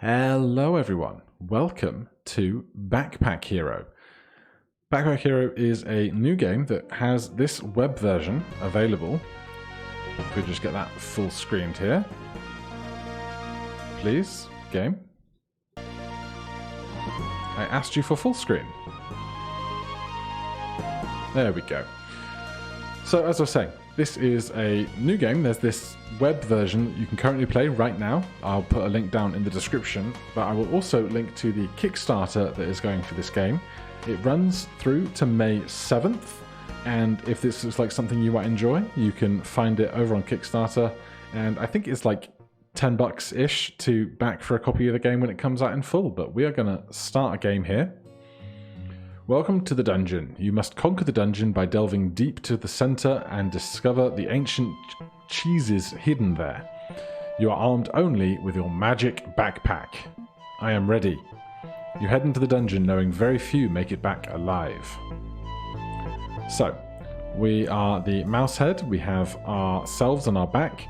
Hello everyone, welcome to Backpack Hero. Backpack Hero is a new game that has this web version available. If we just get that full screened here. Please, game. I asked you for full screen. There we go. So as I was saying, this is a new game. There's this web version you can currently play right now. I'll put a link down in the description, but I will also link to the Kickstarter that is going for this game. It runs through to May 7th, and if this is like something you might enjoy, you can find it over on Kickstarter, and I think it's like $10-ish to back for a copy of the game when it comes out in full, but we are going to start a game here. Welcome to the dungeon. You must conquer the dungeon by delving deep to the center and discover the ancient cheeses hidden there. You are armed only with your magic backpack. I am ready. You head into the dungeon knowing very few make it back alive. So, we are the mouse head, we have ourselves on our back,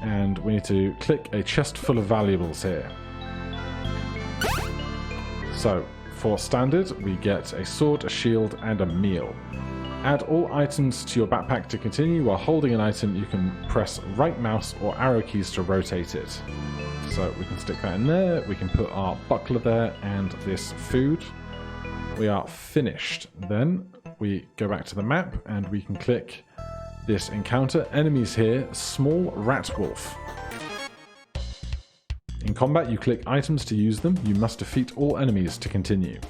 and we need to click a chest full of valuables here. So, for standard, we get a sword, a shield, and a meal. Add all items to your backpack to continue. While holding an item, you can press right mouse or arrow keys to rotate it. So we can stick that in there, we can put our buckler there, and this food. We are finished. Then we go back to the map, and we can click this encounter. Enemies here, small rat wolf. In combat, you click items to use them. You must defeat all enemies to continue.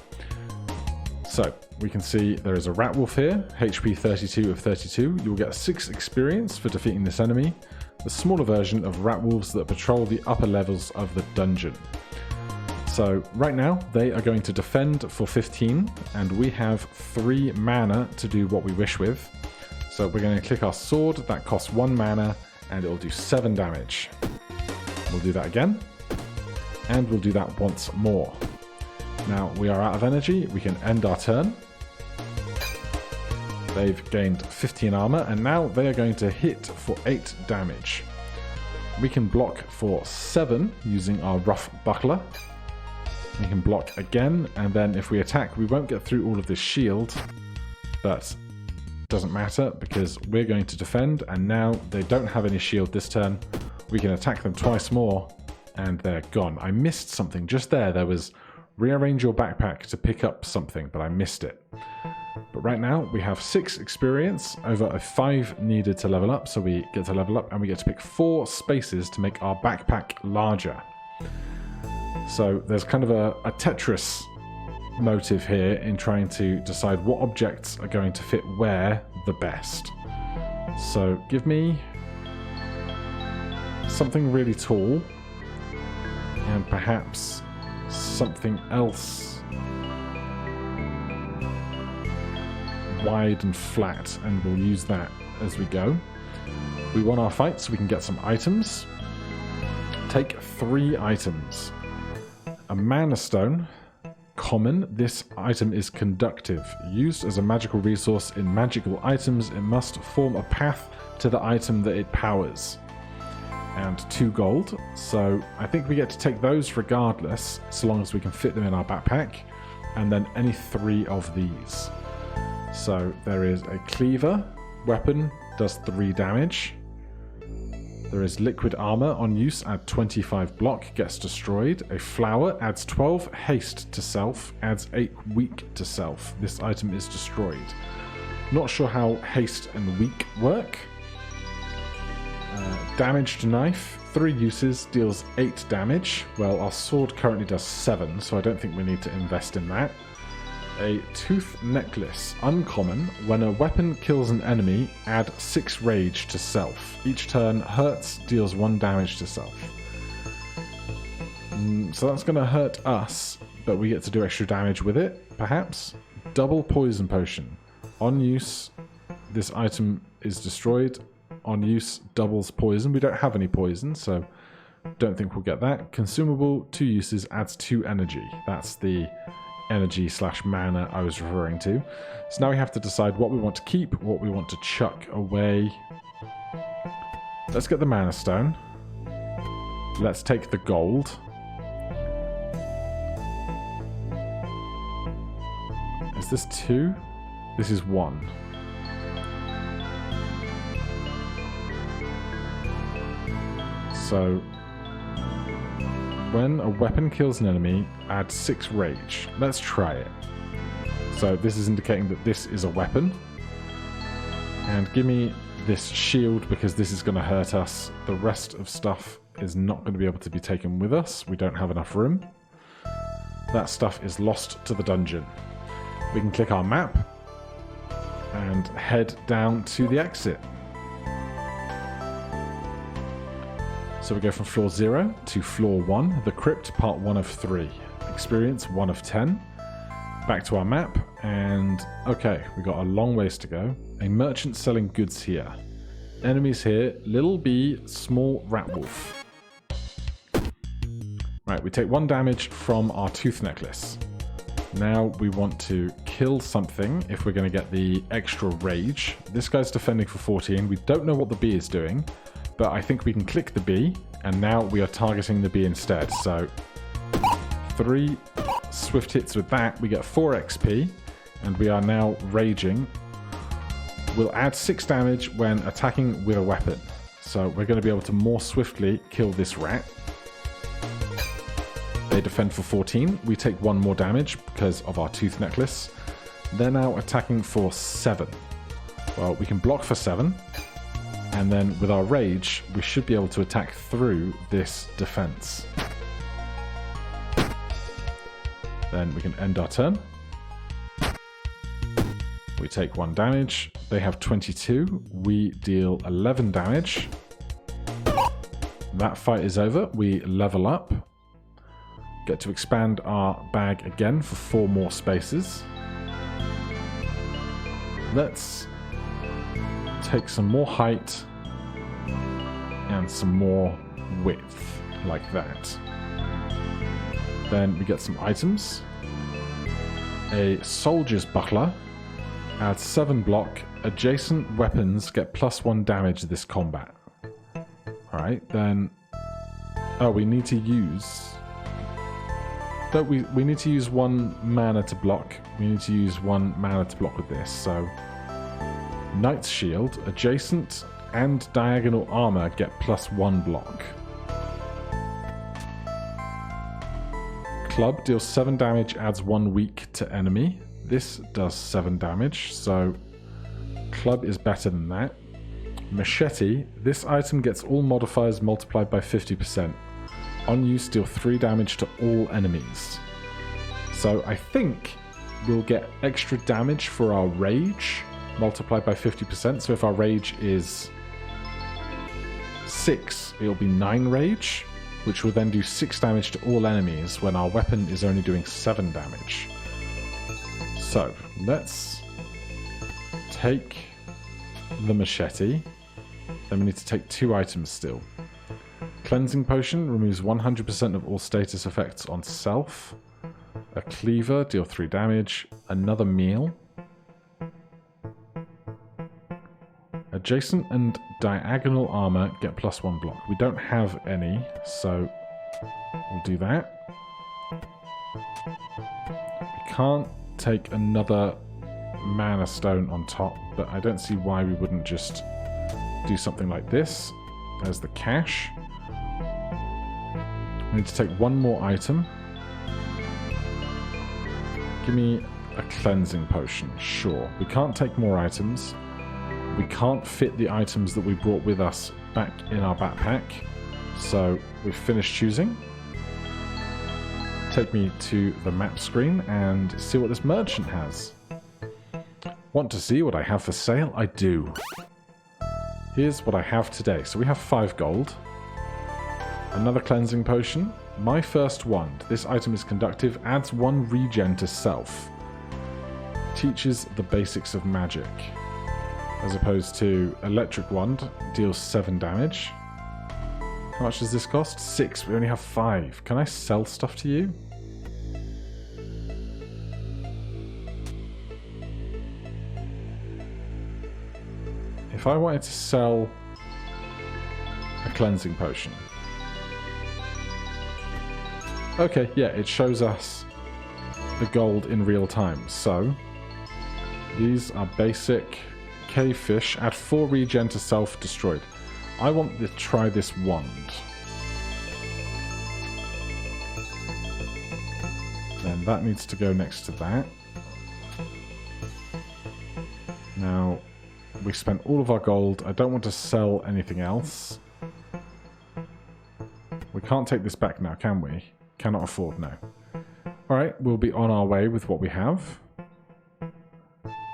So, we can see there is a rat wolf here, HP 32 of 32. You'll get 6 experience for defeating this enemy, the smaller version of rat wolves that patrol the upper levels of the dungeon. So, right now, they are going to defend for 15, and we have 3 mana to do what we wish with. So, we're going to click our sword, that costs 1 mana, and it will do 7 damage. We'll do that again. And we'll do that once more. Now we are out of energy, we can end our turn. They've gained 15 armor, and now they are going to hit for 8 damage. We can block for 7 using our rough buckler. We can block again, and then if we attack, we won't get through all of this shield, but doesn't matter because we're going to defend, and now they don't have any shield this turn. We can attack them twice more, and they're gone. I missed something just there. There was rearrange your backpack to pick up something, but I missed it. But right now we have 6 experience over a 5 needed to level up, so we get to level up and we get to pick 4 spaces to make our backpack larger. So there's kind of a Tetris motive here in trying to decide what objects are going to fit where the best. So give me something really tall, and perhaps something else wide and flat, and we'll use that as we go. We want our fight so we can get some items. Take 3 items. A mana stone, common. This item is conductive. Used as a magical resource in magical items, it must form a path to the item that it powers. And 2 gold, so I think we get to take those regardless, so long as we can fit them in our backpack, and then any 3 of these. So there is a cleaver, weapon, does 3 damage. There is liquid armor, on use add 25 block, gets destroyed. A flower adds 12 haste to self, adds 8 weak to self. This item is destroyed. Not sure how haste and weak work. Damaged knife, 3 uses, deals 8 damage. Well, our sword currently does 7, so I don't think we need to invest in that. A tooth necklace, uncommon. When a weapon kills an enemy, add 6 rage to self. Each turn hurts, deals 1 damage to self. So that's going to hurt us, but we get to do extra damage with it, perhaps. Double poison potion. On use, this item is destroyed. On use, doubles poison. We don't have any poison, so don't think we'll get that. Consumable, 2 uses, adds 2 energy. That's the energy / mana I was referring to. So now we have to decide what we want to keep, what we want to chuck away. Let's get the mana stone. Let's take the gold. Is this 2? This is 1. So, when a weapon kills an enemy, add 6 rage. Let's try it. So this is indicating that this is a weapon. And give me this shield because this is going to hurt us. The rest of stuff is not going to be able to be taken with us. We don't have enough room. That stuff is lost to the dungeon. We can click our map and head down to the exit. So we go from floor 0 to floor 1, the crypt, part 1 of 3. Experience 1 of 10. Back to our map, and okay, we got a long ways to go. A merchant selling goods here. Enemies here, little bee, small rat wolf. Right, we take 1 damage from our tooth necklace. Now we want to kill something if we're going to get the extra rage. This guy's defending for 14. We don't know what the bee is doing, but I think we can click the bee, and now we are targeting the bee instead. So 3 swift hits with that, we get 4 XP, and we are now raging. We'll add 6 damage when attacking with a weapon. So we're going to be able to more swiftly kill this rat. They defend for 14. We take 1 more damage because of our tooth necklace. They're now attacking for 7. Well, we can block for 7. And then with our rage, we should be able to attack through this defense. Then we can end our turn. We take 1 damage. They have 22. We deal 11 damage. That fight is over. We level up. Get to expand our bag again for 4 more spaces. Let's take some more height and some more width, like that. Then we get some items. A soldier's buckler adds 7 block. Adjacent weapons get +1 damage this combat. Alright, then... Oh, we need to use... We need to use 1 mana to block. We need to use 1 mana to block with this, so... Knight's shield, adjacent and diagonal armor get +1 block. Club deals 7 damage, adds 1 weak to enemy. This does 7 damage, so club is better than that. Machete, this item gets all modifiers multiplied by 50%. On use, deal 3 damage to all enemies. So I think we'll get extra damage for our rage multiplied by 50%. So if our rage is 6, it'll be 9 rage, which will then do 6 damage to all enemies when our weapon is only doing 7 damage. So let's take the machete. Then we need to take 2 items still. Cleansing potion removes 100% of all status effects on self. A cleaver, deal 3 damage. Another meal. Adjacent and diagonal armor get +1 block. We don't have any, so we'll do that. We can't take another mana stone on top, but I don't see why we wouldn't just do something like this. There's the cash. We need to take 1 more item. Give me a cleansing potion. Sure. We can't take more items. We can't fit the items that we brought with us back in our backpack. So we've finished choosing. Take me to the map screen and see what this merchant has. Want to see what I have for sale? I do. Here's what I have today. So we have 5 gold. Another cleansing potion. My first wand. This item is conductive. Adds 1 regen to self. Teaches the basics of magic. As opposed to electric wand. Deals 7 damage. How much does this cost? 6. We only have 5. Can I sell stuff to you? If I wanted to sell a cleansing potion. Okay, yeah, it shows us the gold in real time. So, These are basic cave fish. Add 4 regen to self-destroyed. I want to try this wand. Then that needs to go next to that. Now, we spent all of our gold. I don't want to sell anything else. We can't take this back now, can we? Cannot afford now. Alright, we'll be on our way with what we have.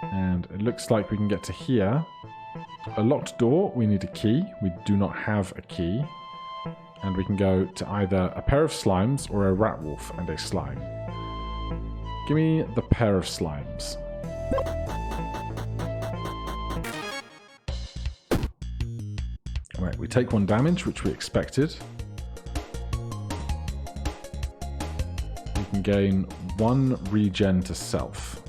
And it looks like we can get to here. A locked door, we need a key. We do not have a key. And we can go to either a pair of slimes or a rat wolf and a slime. Give me the pair of slimes. Right, we take 1 damage, which we expected. We can gain 1 regen to self.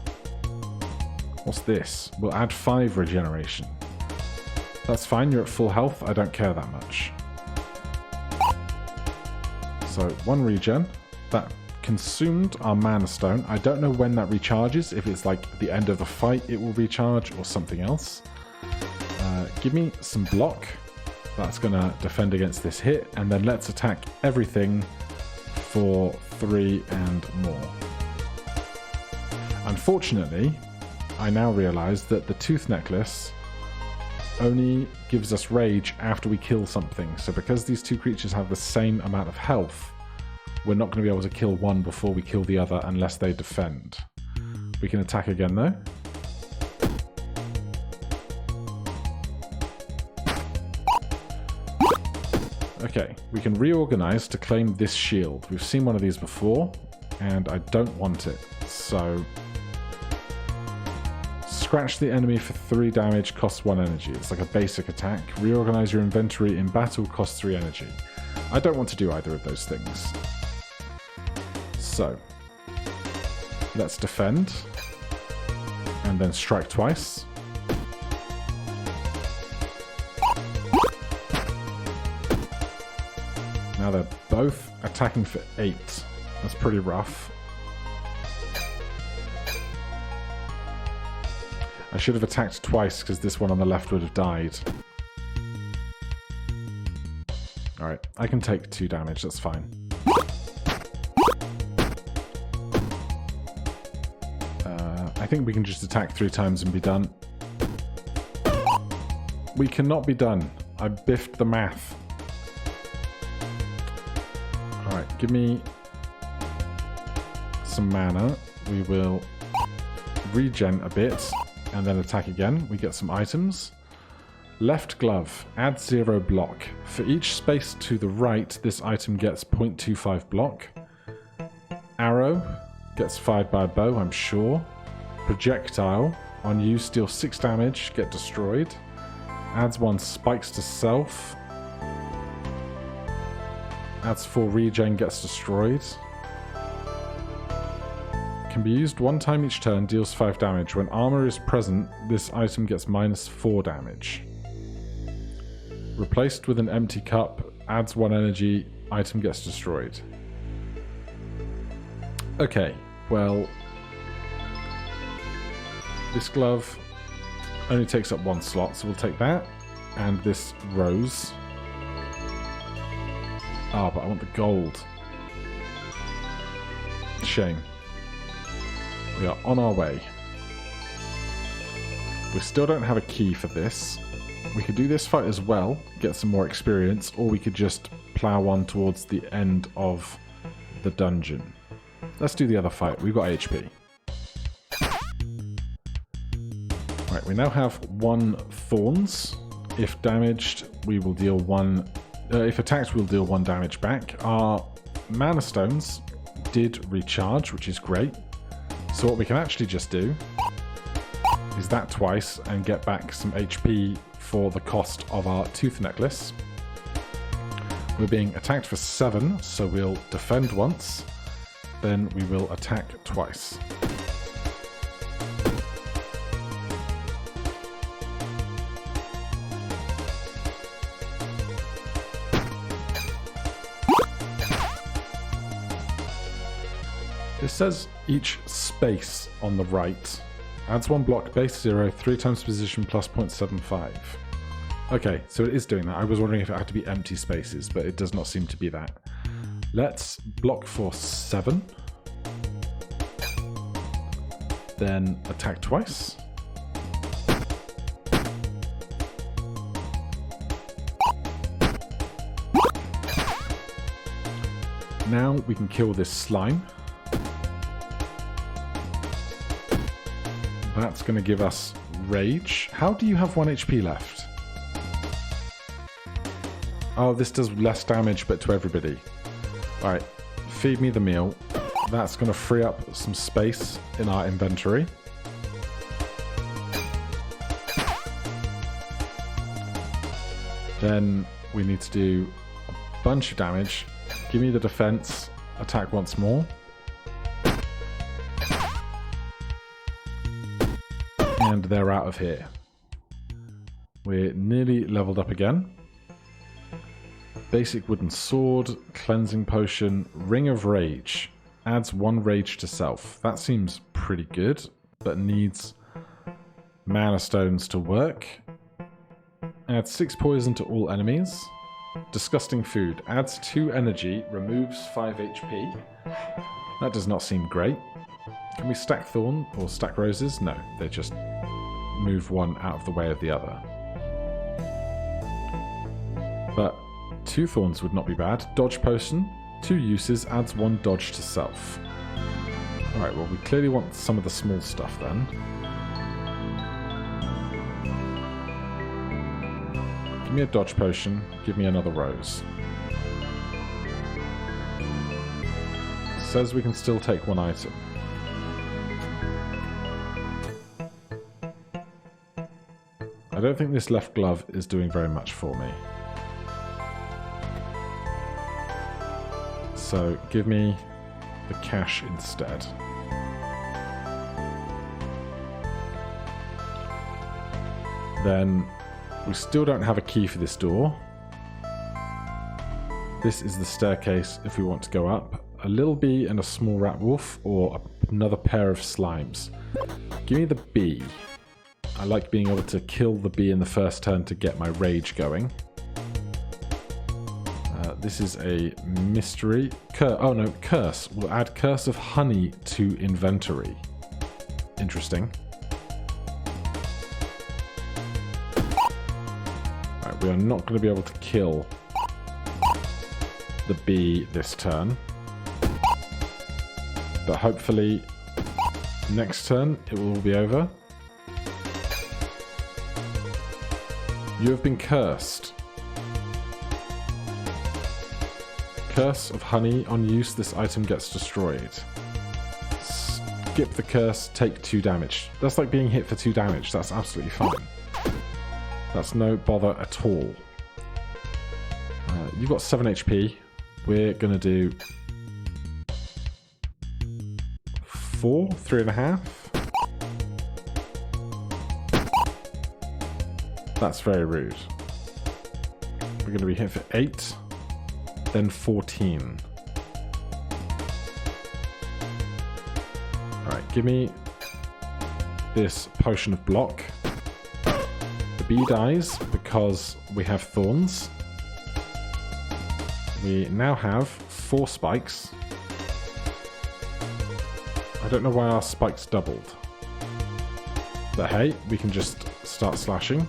What's this? We'll add 5 regeneration. That's fine, you're at full health, I don't care that much. So, 1 regen. That consumed our mana stone. I don't know when that recharges, if it's like at the end of the fight it will recharge or something else. Give me some block. That's going to defend against this hit, and then let's attack everything for 3 and more. Unfortunately, I now realise that the tooth necklace only gives us rage after we kill something. So because these 2 creatures have the same amount of health, we're not going to be able to kill one before we kill the other unless they defend. We can attack again though. Okay, we can reorganize to claim this shield. We've seen one of these before, and I don't want it. So, scratch the enemy for 3 damage, costs 1 energy. It's like a basic attack. Reorganize your inventory in battle, costs 3 energy. I don't want to do either of those things. So, let's defend, and then strike twice. Now they're both attacking for 8. That's pretty rough. I should have attacked twice because this one on the left would have died. Alright, I can take 2 damage, that's fine. I think we can just attack 3 times and be done. We cannot be done. I biffed the math. Alright, give me some mana. We will regen a bit and then attack again. We get some items. Left glove, add 0 block. For each space to the right, this item gets 0.25 block. Arrow, gets fired by a bow, I'm sure. Projectile, on use, deal 6 damage, get destroyed. Adds 1 spikes to self. Adds 4 regen, gets destroyed. Can be used 1 time each turn, deals 5 damage. When armor is present, this item gets -4 damage. Replaced with an empty cup, adds 1 energy, item gets destroyed. Okay, well, this glove only takes up 1 slot, so we'll take that. And this rose. Ah, but I want the gold. Shame. We are on our way. We still don't have a key for this. We could do this fight as well, get some more experience, or we could just plow on towards the end of the dungeon. Let's do the other fight. We've got HP. Right, we now have 1 thorns. If damaged, we will deal 1... if attacked, we'll deal 1 damage back. Our mana stones did recharge, which is great. So what we can actually just do is that twice and get back some HP for the cost of our tooth necklace. We're being attacked for 7, so we'll defend once, then we will attack twice. It says each space on the right Adds 1 block, base 0, 3 times position plus 0.75. Okay, so it is doing that. I was wondering if it had to be empty spaces, but it does not seem to be that. Let's block for 7. Then attack twice. Now we can kill this slime. That's going to give us rage. How do you have 1 HP left? Oh, this does less damage, but to everybody. Alright, feed me the meal. That's going to free up some space in our inventory. Then we need to do a bunch of damage. Give me the defense. Attack once more. And they're out of here. We're nearly leveled up again. Basic wooden sword, cleansing potion, ring of rage. Adds 1 rage to self. That seems pretty good, but needs mana stones to work. Adds 6 poison to all enemies. Disgusting food. Adds 2 energy, removes 5 HP. That does not seem great. Can we stack thorn or stack roses? No, they just move one out of the way of the other. But 2 thorns would not be bad. Dodge potion, 2 uses, adds 1 dodge to self. Alright, well we clearly want some of the small stuff then. Give me a dodge potion, give me another rose. Says we can still take 1 item. I don't think this left glove is doing very much for me. So give me the cash instead. Then we still don't have a key for this door. This is the staircase if we want to go up. A little bee and a small rat wolf, or another pair of slimes. Give me the bee. I like being able to kill the bee in the first turn to get my rage going. This is a mystery. Oh no, curse. We'll add curse of honey to inventory. Interesting. Right, we are not going to be able to kill the bee this turn. But hopefully next turn it will be over. You have been cursed. Curse of honey. On use, this item gets destroyed. Skip the curse, take 2 damage. That's like being hit for 2 damage. That's absolutely fine. That's no bother at all. You've got 7 HP. We're going to do 4, 3.5. That's very rude. We're going to be hit for 8, then 14. Alright, give me this potion of block. The bee dies because we have thorns. We now have 4 spikes. I don't know why our spikes doubled. But hey, we can just start slashing.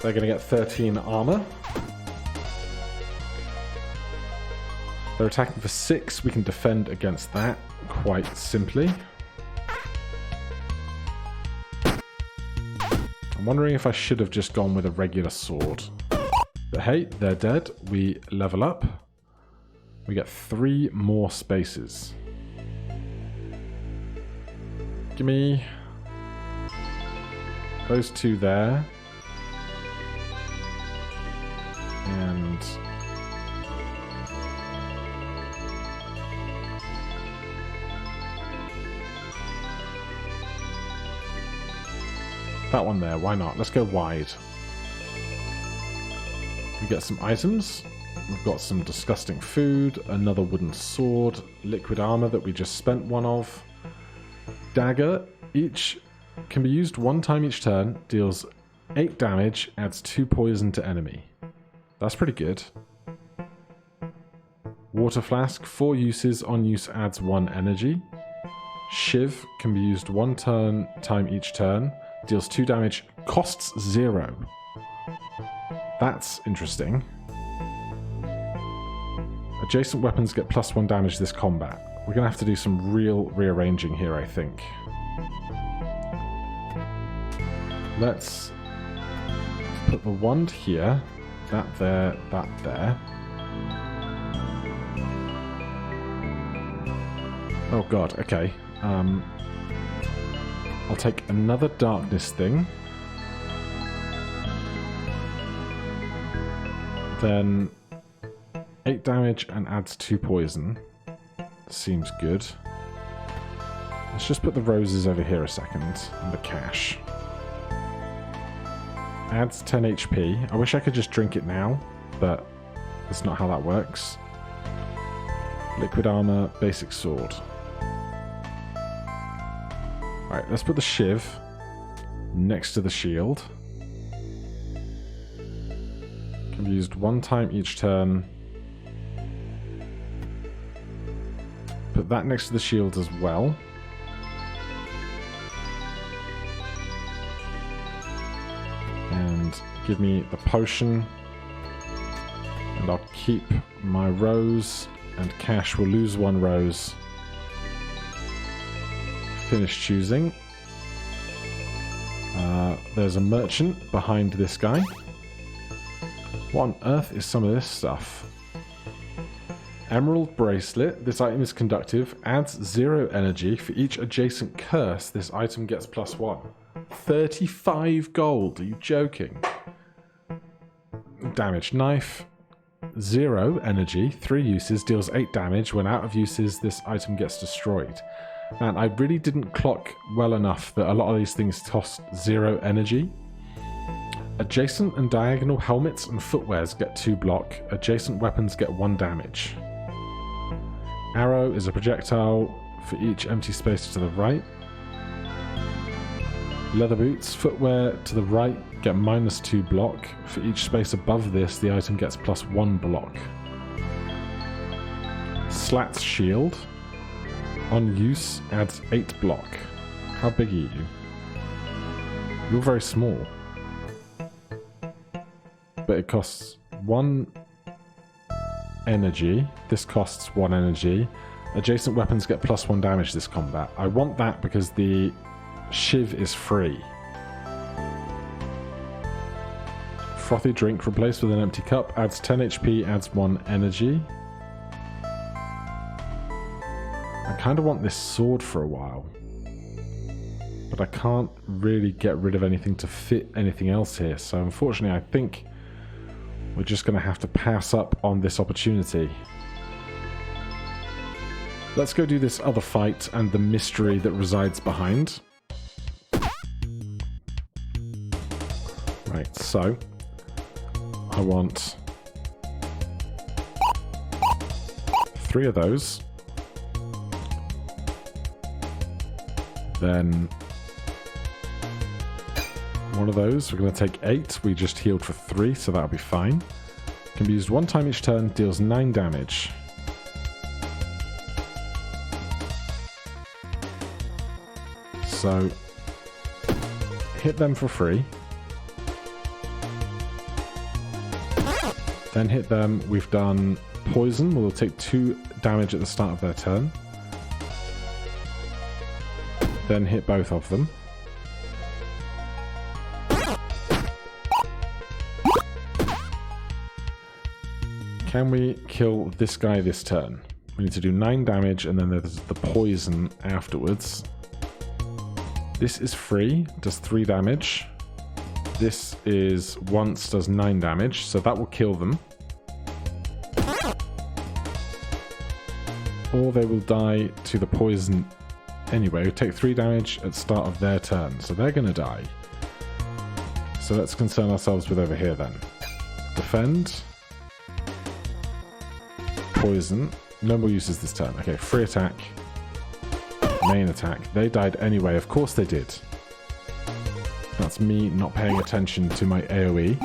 They're going to get 13 armor. They're attacking for 6. We can defend against that quite simply. I'm wondering if I should have just gone with a regular sword. But hey, they're dead. We level up. We get 3 more spaces. Give me those 2 there. And that one there, why not? Let's go wide. We get some items. We've got some disgusting food, another wooden sword, liquid armor that we just spent 1 of. Dagger. Each can be used 1 time each turn, deals 8 damage, adds 2 poison to enemy. That's pretty good. Water Flask, 4 uses, on use adds 1 energy. Shiv can be used 1 time each turn, deals 2 damage, costs 0. That's interesting. Adjacent weapons get +1 damage this combat. We're going to have to do some real rearranging here, I think. Let's put the wand here, that there, that there. Oh god, okay. I'll take another darkness thing. Then 8 damage and adds 2 poison. Seems good. Let's just put the roses over here a second, and the cash. Adds 10 HP. I wish I could just drink it now, but that's not how that works. Liquid armor, basic sword. Alright, let's put the shiv next to the shield. Can be used 1 time each turn. Put that next to the shield as well. And give me the potion. And I'll keep my rose. And Cash will lose 1 rose. Finish choosing. There's a merchant behind this guy. What on earth is some of this stuff? Emerald Bracelet. This item is conductive. Adds 0 energy. For each adjacent curse, this item gets +1. 35 gold. Are you joking? Damage knife. 0 energy. 3 uses. Deals 8 damage. When out of uses, this item gets destroyed. Man, I really didn't clock well enough that a lot of these things cost 0 energy. Adjacent and diagonal helmets and footwears get 2 block. Adjacent weapons get 1 damage. Arrow is a projectile for each empty space to the right. Leather boots, footwear to the right get -2 block. For each space above this, the item gets +1 block. Slat's shield. On use, adds 8 block. How big are you? You're very small. But it costs 1 energy. This costs 1 energy. Adjacent weapons get +1 damage this combat. I want that because the shiv is free. Frothy drink replaced with an empty cup. Adds 10 HP, adds 1 energy. I kind of want this sword for a while. But I can't really get rid of anything to fit anything else here. So unfortunately, I think we're just going to have to pass up on this opportunity. Let's go do this other fight and the mystery that resides behind. Right, so I want 3 of those. Then 1 of those. We're going to take 8. We just healed for 3, so that'll be fine. Can be used 1 time each turn, deals 9 damage. So hit them for free. Then hit them. We've done poison. We'll take 2 damage at the start of their turn. Then hit both of them. Can we kill this guy this turn? We need to do 9 damage and then there's the poison afterwards. This is free, does 3 damage. This is once, does 9 damage, so that will kill them. Or they will die to the poison anyway. We take 3 damage at the start of their turn, so they're going to die. So let's concern ourselves with over here then. Defend. Poison. No more uses this turn. Okay, free attack. Main attack. They died anyway. Of course they did. That's me not paying attention to my AoE.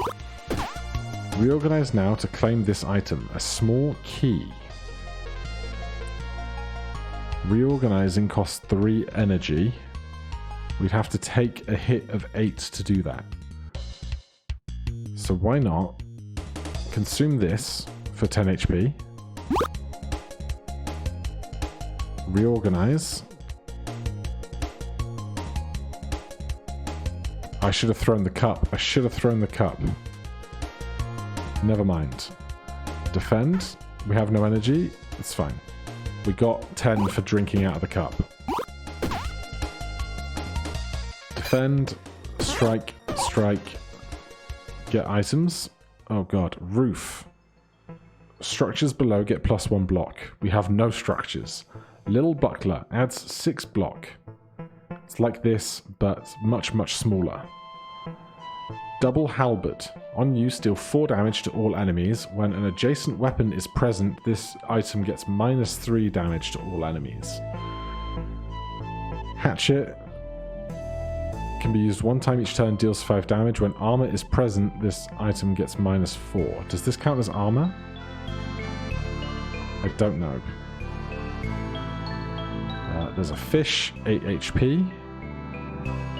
Reorganize now to claim this item. A small key. Reorganizing costs 3 energy. We'd have to take a hit of 8 to do that. So why not consume this for 10 HP. Reorganize. I should have thrown the cup. I should have thrown the cup. Never mind. Defend. We have no energy. It's fine. We got 10 for drinking out of the cup. Defend. Strike. Strike. Get items. Oh god. Roof. Structures below get +1 block. We have no structures. Little buckler adds 6 block. It's like this, but much, much smaller. Double halberd. On use, deal 4 damage to all enemies. When an adjacent weapon is present, this item gets -3 damage to all enemies. Hatchet can be used 1 time each turn, deals 5 damage. When armor is present, this item gets -4. Does this count as armor? I don't know. There's a fish, 8 HP.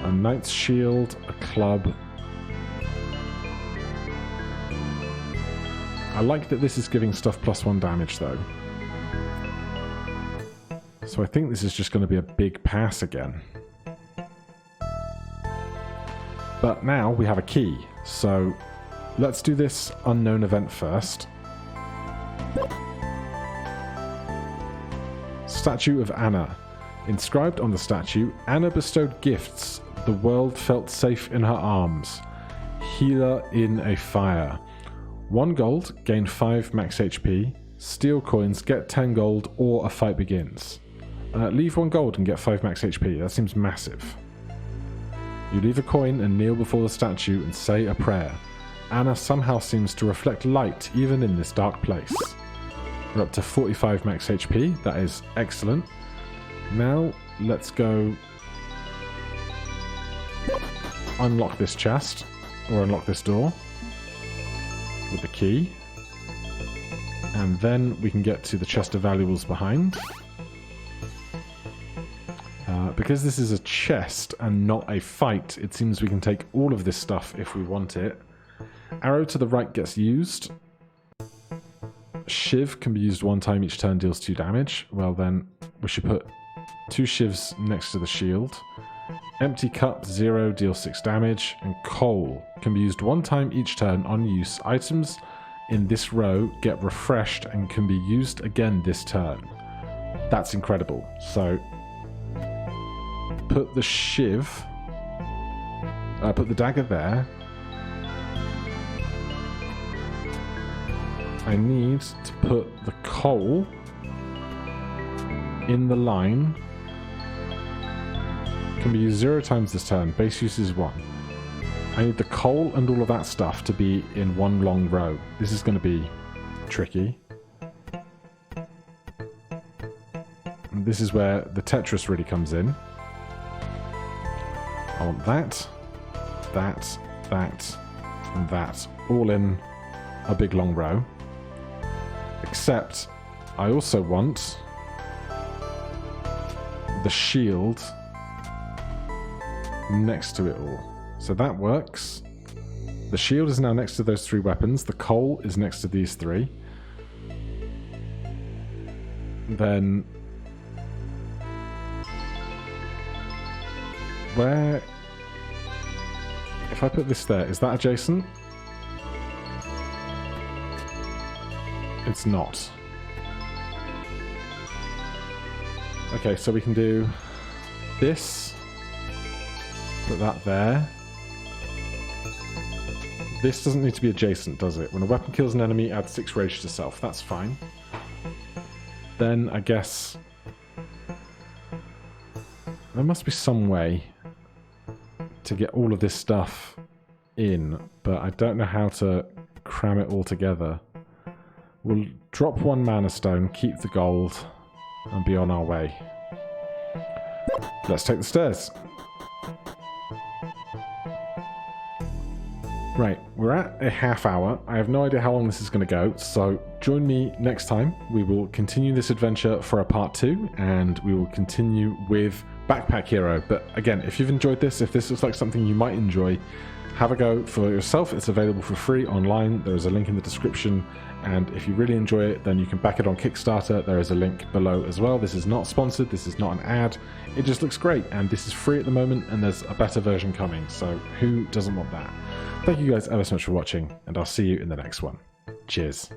A knight's shield, a club. I like that this is giving stuff +1 damage though. So I think this is just going to be a big pass again. But now we have a key, so let's do this unknown event first. Statue of Anna. Inscribed on the statue, Anna bestowed gifts. The world felt safe in her arms. Healer in a fire. 1 gold, gain 5 max HP. Steal coins, get 10 gold, or a fight begins. Leave 1 gold and get 5 max HP. That seems massive. You leave a coin and kneel before the statue and say a prayer. Anna somehow seems to reflect light even in this dark place. We're up to 45 max HP. That is excellent. Now, let's go unlock this chest, or unlock this door with the key. And then we can get to the chest of valuables behind. Because this is a chest and not a fight, it seems we can take all of this stuff if we want it. Arrow to the right gets used. Shiv can be used 1 time each turn, deals 2 damage. Well then, we should put 2 shivs next to the shield. Empty cup, 0, deals 6 damage. And coal can be used 1 time each turn on use. Items in this row get refreshed and can be used again this turn. That's incredible. So, put the shiv, put the dagger there. I need to put the coal in the line. Can be used 0 times this turn. Base use is 1. I need the coal and all of that stuff to be in 1 long row. This is going to be tricky. And this is where the Tetris really comes in. I want that, that, that, and that. All in a big long row. Except, I also want the shield next to it all. So that works. The shield is now next to those 3 weapons. The coal is next to these 3. Then where... If I put this there, is that adjacent? It's not. Okay, so we can do this. Put that there. This doesn't need to be adjacent, does it? When a weapon kills an enemy, add 6 rage to self. That's fine. Then, I guess... there must be some way to get all of this stuff in, but I don't know how to cram it all together. We'll drop 1 mana stone, keep the gold, and be on our way. Let's take the stairs. Right, we're at a half hour. I have no idea how long this is going to go, so join me next time. We will continue this adventure for a part 2, and we will continue with Backpack Hero. But again, if you've enjoyed this, if this looks like something you might enjoy, have a go for yourself. It's available for free online. There is a link in the description, and if you really enjoy it, then you can back it on Kickstarter. There is a link below as well. This is not sponsored. This is not an ad. It just looks great, and this is free at the moment, and there's a better version coming, so who doesn't want that? Thank you guys ever so much for watching, and I'll see you in the next one. Cheers.